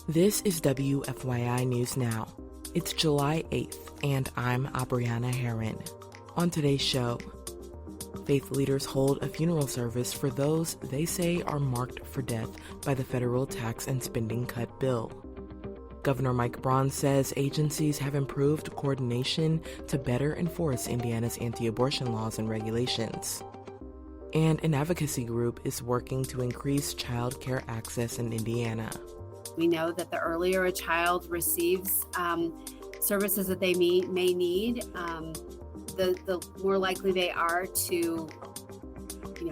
This is WFYI News Now. It's July 8th, and I'm Abriana Herron. On today's show, faith leaders hold a funeral service for those they say are marked for death by the federal tax and spending cut bill. Governor Mike Braun says agencies have improved coordination to better enforce Indiana's anti-abortion laws and regulations. And an advocacy group is working to increase child care access in Indiana. We know that the earlier a child receives services that they may need, the more likely they are to,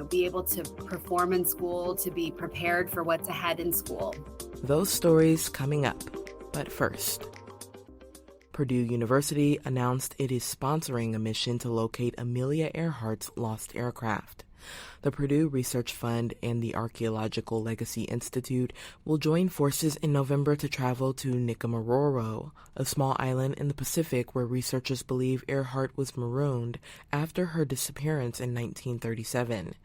be able to perform in school, to be prepared for what's ahead in school. Those stories coming up. But first, Purdue University announced it is sponsoring a mission to locate Amelia Earhart's lost aircraft. The Purdue Research Fund and the Archaeological Legacy Institute will join forces in November to travel to Nikumaroro, a small island in the Pacific where researchers believe Earhart was marooned after her disappearance in 1937.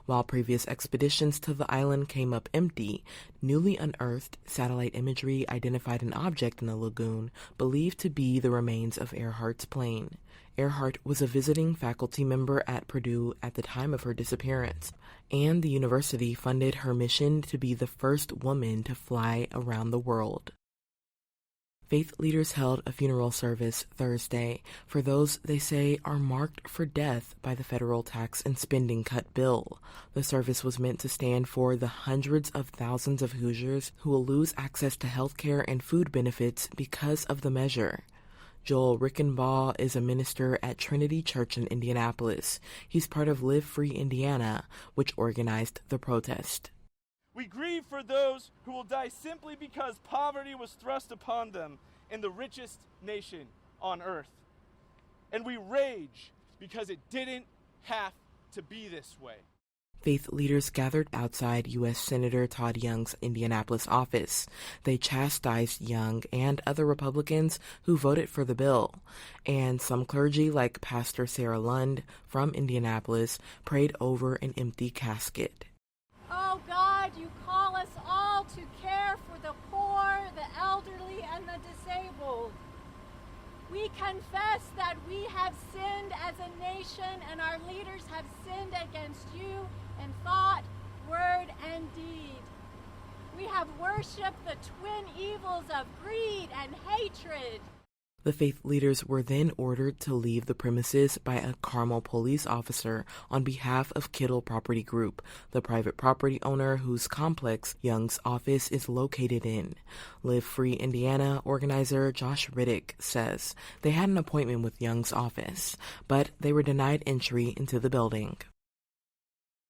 While previous expeditions to the island came up empty, newly unearthed satellite imagery identified an object in the lagoon believed to be the remains of Earhart's plane. Earhart was a visiting faculty member at Purdue at the time of her disappearance, and the university funded her mission to be the first woman to fly around the world. Faith leaders held a funeral service Thursday for those they say are marked for death by the federal tax and spending cut bill. The service was meant to stand for the hundreds of thousands of Hoosiers who will lose access to health care and food benefits because of the measure. Joel Rickenbaugh is a minister at Trinity Church in Indianapolis. He's part of Live Free Indiana, which organized the protest. We grieve for those who will die simply because poverty was thrust upon them in the richest nation on earth. And we rage because it didn't have to be this way. Faith leaders gathered outside U.S. Senator Todd Young's Indianapolis office. They chastised Young and other Republicans who voted for the bill. And some clergy, like Pastor Sarah Lund from Indianapolis, prayed over an empty casket. Oh God, you call us all to care for the poor, the elderly, and the disabled. We confess that we have sinned as a nation and our leaders have sinned against you in thought, word, and deed. We have worshiped the twin evils of greed and hatred. The faith leaders were then ordered to leave the premises by a Carmel police officer on behalf of Kittle Property Group, the private property owner whose complex Young's office is located in. Live Free Indiana organizer Josh Riddick says they had an appointment with Young's office, but they were denied entry into the building.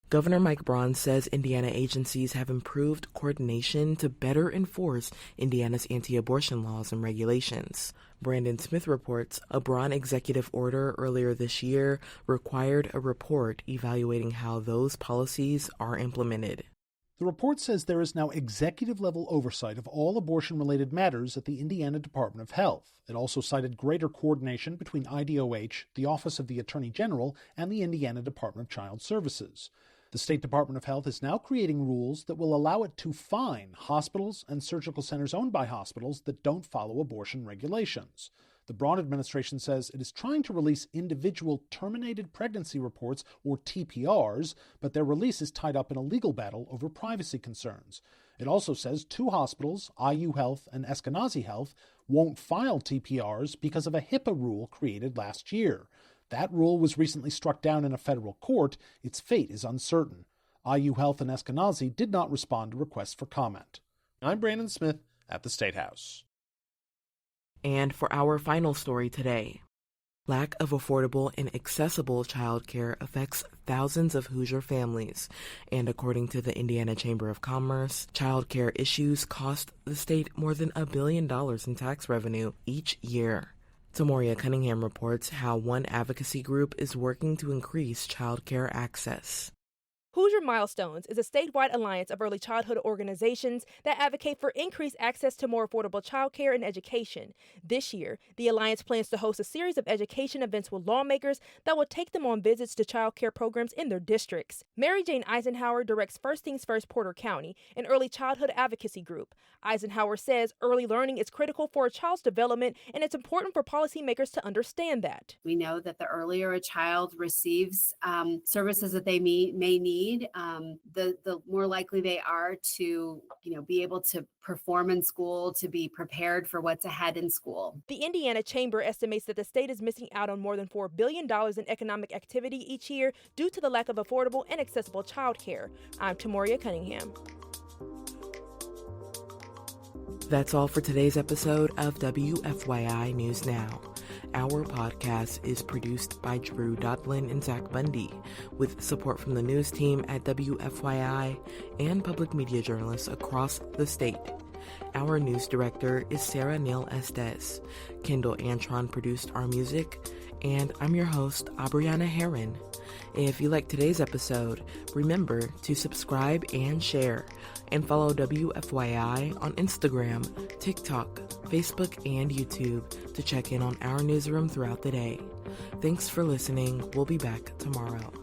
Governor Mike Braun says Indiana agencies have improved coordination to better enforce Indiana's anti-abortion laws and regulations. Brandon Smith reports a Braun executive order earlier this year required a report evaluating how those policies are implemented. The report says there is now executive-level oversight of all abortion-related matters at the Indiana Department of Health. It also cited greater coordination between IDOH, the Office of the Attorney General, and the Indiana Department of Child Services. The State Department of Health is now creating rules that will allow it to fine hospitals and surgical centers owned by hospitals that don't follow abortion regulations. The Braun administration says it is trying to release individual terminated pregnancy reports, or TPRs, but their release is tied up in a legal battle over privacy concerns. It also says two hospitals, IU Health and Eskenazi Health, won't file TPRs because of a HIPAA rule created last year. That rule was recently struck down in a federal court. Its fate is uncertain. IU Health and Eskenazi did not respond to requests for comment. I'm Brandon Smith at the State House. And for our final story today, lack of affordable and accessible childcare affects thousands of Hoosier families. And according to the Indiana Chamber of Commerce, childcare issues cost the state more than $1 billion in tax revenue each year. Tamoria Cunningham reports how one advocacy group is working to increase child care access. Hoosier Milestones is a statewide alliance of early childhood organizations that advocate for increased access to more affordable childcare and education. This year, the alliance plans to host a series of education events with lawmakers that will take them on visits to childcare programs in their districts. Mary Jane Eisenhower directs First Things First Porter County, an early childhood advocacy group. Eisenhower says early learning is critical for a child's development, and it's important for policymakers to understand that. We know that the earlier a child receives services that they may need, the more likely they are to, be able to perform in school, to be prepared for what's ahead in school. The Indiana Chamber estimates that the state is missing out on more than $4 billion in economic activity each year due to the lack of affordable and accessible childcare. I'm Tamoria Cunningham. That's all for today's episode of WFYI News Now. Our podcast is produced by Drew Daudelin and Zach Bundy, with support from the news team at WFYI and public media journalists across the state. Our news director is Sarah Neal-Estes. Kendall Antron produced our music, and I'm your host, Abriana Herron. If you like today's episode, remember to subscribe and share, and follow WFYI on Instagram, TikTok, Facebook, and YouTube to check in on our newsroom throughout the day. Thanks for listening. We'll be back tomorrow.